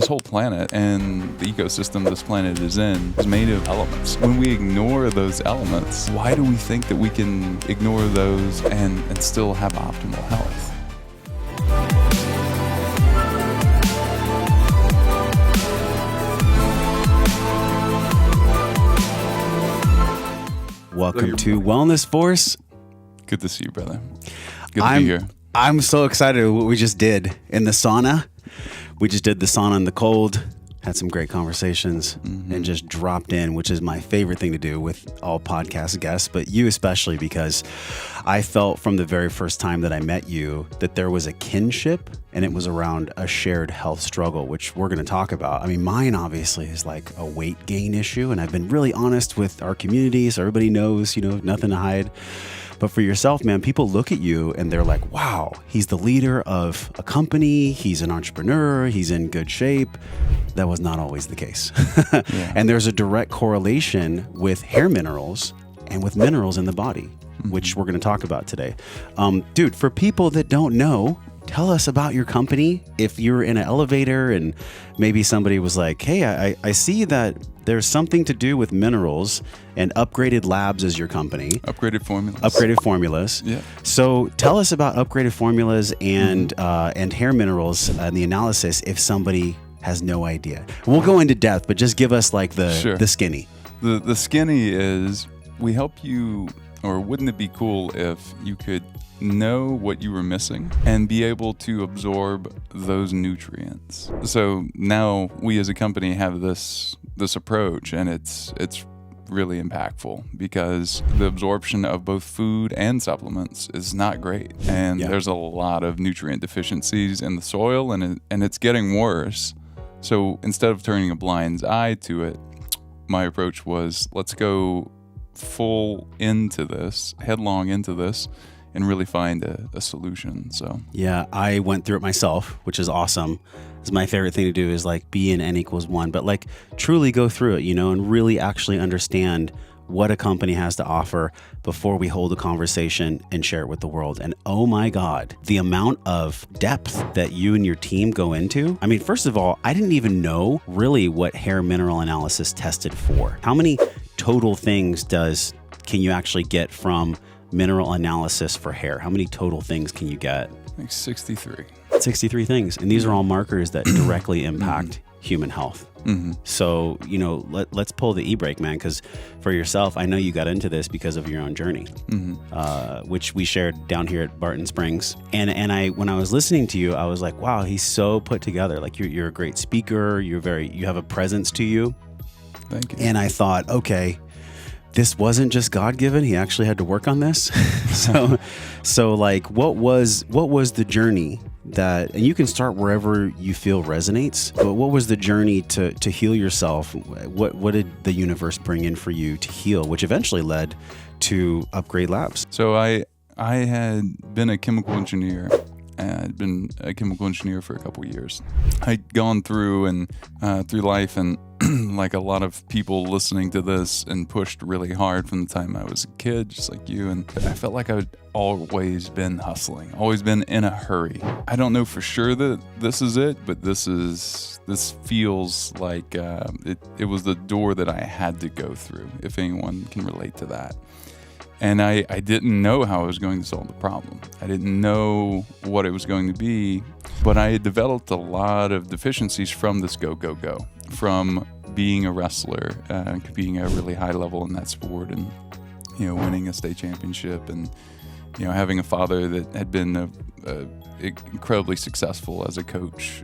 this whole planet and the ecosystem this planet is in is made of elements. When we ignore those elements, why do we think that we can ignore those and still have optimal health? Welcome to Wellness Force. Good to see you, brother. Good to be here. I'm so excited what we just did in the sauna. We just did the sauna in the cold, had some great conversations, and just dropped in, which is my favorite thing to do with all podcast guests, but you especially, because I felt from the very first time that I met you that there was a kinship, and it was around a shared health struggle, which we're going to talk about. I mean, mine obviously is like a weight gain issue, and I've been really honest with our community, so everybody knows, nothing to hide. But for yourself, man, people look at you and they're like, wow, he's the leader of a company. He's an entrepreneur. He's in good shape. That was not always the case. Yeah. And there's a direct correlation with hair minerals and with minerals in the body, which we're going to talk about today. Dude, for people that don't know, tell us about your company. If you're in an elevator and maybe somebody was like, hey, I see that there's something to do with minerals, and Upgraded Labs is your company. Upgraded Formulas. Upgraded Formulas. Yeah. So tell us about Upgraded Formulas and hair minerals and the analysis if somebody has no idea. We'll go into depth, but just give us like the skinny. The skinny is we help you, or wouldn't it be cool if you could know what you were missing and be able to absorb those nutrients? So now we as a company have this approach, and it's really impactful because the absorption of both food and supplements is not great, and there's a lot of nutrient deficiencies in the soil, and it's getting worse. So instead of turning a blind eye to it, my approach was, let's go full into this, headlong into this, and really find a solution. So yeah, I went through it myself, which is awesome. It's my favorite thing to do is like be in N equals 1, but like truly go through it, and really actually understand what a company has to offer before we hold a conversation and share it with the world. And oh my God, the amount of depth that you and your team go into. I mean, first of all, I didn't even know really what hair mineral analysis tested for. How many total things can you actually get from mineral analysis for hair? How many total things can you get? Like 63. 63 things. And these are all markers that directly impact human health. So, let's pull the e-brake, man, because for yourself, I know you got into this because of your own journey, which we shared down here at Barton Springs. And when I was listening to you, I was like, wow, he's so put together. Like you're a great speaker. You have a presence to you. Thank you. And I thought, okay, this wasn't just God-given. He actually had to work on this. So like, what was the journey that, and you can start wherever you feel resonates, but what was the journey to heal yourself? What did the universe bring in for you to heal, which eventually led to Upgrade Labs? So I had been a chemical engineer. I'd been a chemical engineer for a couple years. I'd gone through life and like a lot of people listening to this, and pushed really hard from the time I was a kid, just like you. And I felt like I'd always been hustling, always been in a hurry. I don't know for sure that this is it, but this feels like it was the door that I had to go through, if anyone can relate to that. And I didn't know how I was going to solve the problem. I didn't know what it was going to be, but I had developed a lot of deficiencies from this go, from being a wrestler, competing at a really high level in that sport, and, winning a state championship, and, having a father that had been incredibly successful as a coach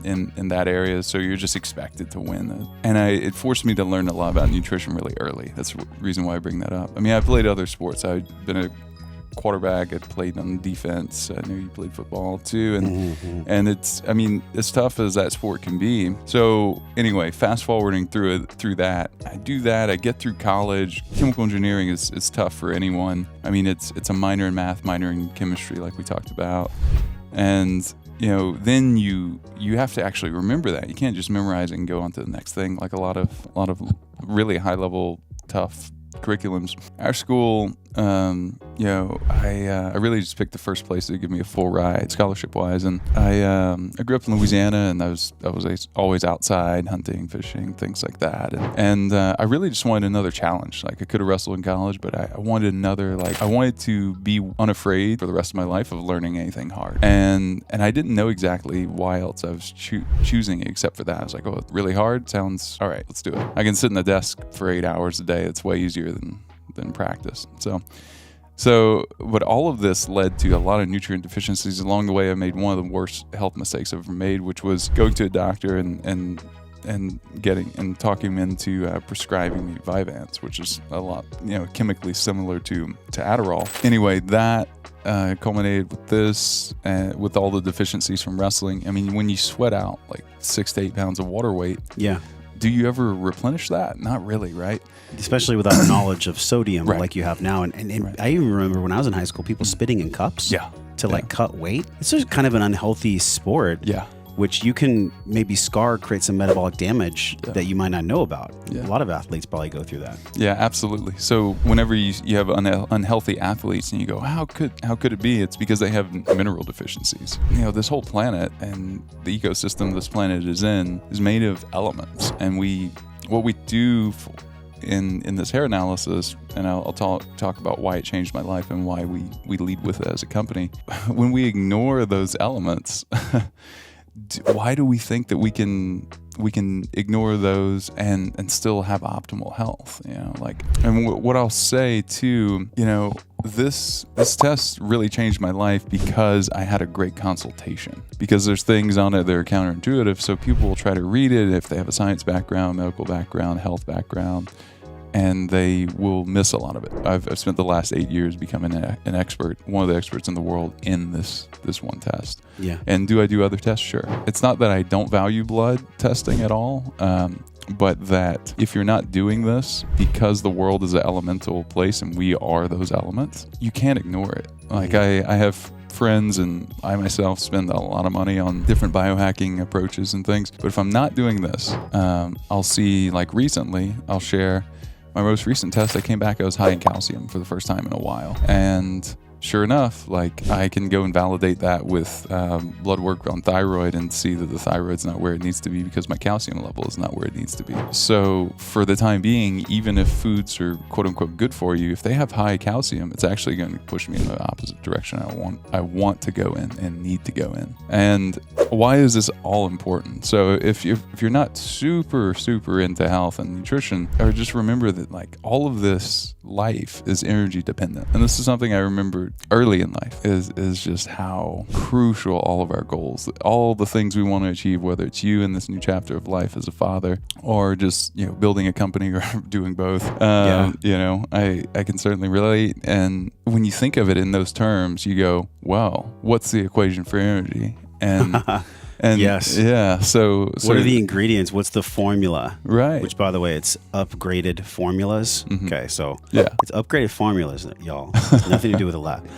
in that area. So you're just expected to win. And it forced me to learn a lot about nutrition really early. That's the reason why I bring that up. I mean, I played other sports. I've been a quarterback. I played on defense. I know you played football too. And it's as tough as that sport can be. So anyway, fast forwarding through that, I do that. I get through college. Chemical engineering is tough for anyone. I mean, it's a minor in math, minor in chemistry, like we talked about. And then you have to actually remember that. You can't just memorize it and go on to the next thing, like a lot of really high level, tough curriculums. Our school I really just picked the first place to give me a full ride scholarship wise. And I grew up in Louisiana, and I was always outside hunting, fishing, things like that. And I really just wanted another challenge. Like I could have wrestled in college, but I wanted I wanted to be unafraid for the rest of my life of learning anything hard. And I didn't know exactly why else I was choosing it except for that. I was like, oh, really hard? Sounds all right, let's do it. I can sit in the desk for 8 hours a day. It's way easier than practice. But all of this led to a lot of nutrient deficiencies. Along the way, I made one of the worst health mistakes I've ever made, which was going to a doctor and talking him into prescribing me Vyvanse, which is a lot, chemically similar to Adderall. Anyway, that culminated with this, with all the deficiencies from wrestling. I mean, when you sweat out like 6 to 8 pounds of water weight, yeah. Do you ever replenish that? Not really, right? Especially without knowledge of sodium right. like you have now. And right. I even remember when I was in high school, people spitting in cups to cut weight. It's just kind of an unhealthy sport. Yeah. Which you can maybe create some metabolic damage that you might not know about. Yeah. A lot of athletes probably go through that. Yeah, absolutely. So whenever you have unhealthy athletes and you go, how could it be? It's because they have mineral deficiencies. This whole planet and the ecosystem this planet is in is made of elements. And what we do in this hair analysis, and I'll talk about why it changed my life and why we lead with it as a company. When we ignore those elements, why do we think that we can ignore those and still have optimal health? And what I'll say too, this test really changed my life because I had a great consultation. Because there's things on it that are counterintuitive, so people will try to read it if they have a science background, medical background, health background, and they will miss a lot of it. I've spent the last 8 years becoming an expert, one of the experts in the world in this one test. Yeah. And do I do other tests? Sure. It's not that I don't value blood testing at all, but that if you're not doing this, because the world is an elemental place and we are those elements, you can't ignore it. Like I have friends and I myself spend a lot of money on different biohacking approaches and things. But if I'm not doing this, I'll see, like recently, I'll share my most recent test. I came back, I was high in calcium for the first time in a while. And sure enough, I can go and validate that with blood work on thyroid and see that the thyroid's not where it needs to be because my calcium level is not where it needs to be. So for the time being, even if foods are quote unquote good for you, if they have high calcium, it's actually going to push me in the opposite direction I want to go in and need to go in. And why is this all important? So if you're not super into health and nutrition, or just remember that all of this life is energy dependent. And this is something I remember early in life is just how crucial all of our goals, all the things we want to achieve, whether it's you in this new chapter of life as a father or just building a company or doing both. I can certainly relate. And when you think of it in those terms, you go, well, what's the equation for energy? And yes. Yeah. So what are the ingredients? What's the formula? Right. Which, by the way, it's upgraded formulas. Mm-hmm. Okay. So yeah, it's upgraded formulas, y'all. It's nothing to do with a lab.